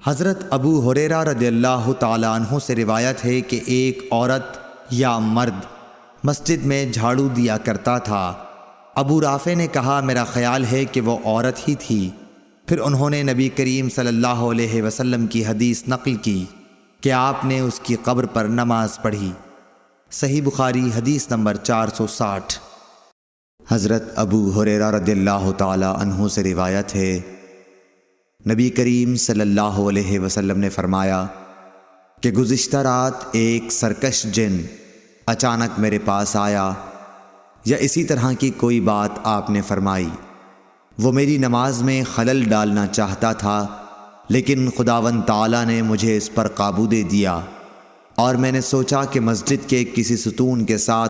حضرت ابو ہریرہ رضی اللہ تعالیٰ عنہ سے روایت ہے کہ ایک عورت یا مرد مسجد میں جھاڑو دیا کرتا تھا۔ ابو رافع نے کہا میرا خیال ہے کہ وہ عورت ہی تھی۔ پھر انہوں نے نبی کریم صلی اللہ علیہ وسلم کی حدیث نقل کی کہ آپ نے اس کی قبر پر نماز پڑھی۔ صحیح بخاری حدیث نمبر 460۔ حضرت ابو ہریرہ رضی اللہ تعالیٰ عنہ سے روایت ہے نبی کریم صلی اللہ علیہ وسلم نے فرمایا کہ گزشتہ رات ایک سرکش جن اچانک میرے پاس آیا، یا اسی طرح کی کوئی بات آپ نے فرمائی۔ وہ میری نماز میں خلل ڈالنا چاہتا تھا، لیکن خداوند تعالیٰ نے مجھے اس پر قابو دے دیا، اور میں نے سوچا کہ مسجد کے کسی ستون کے ساتھ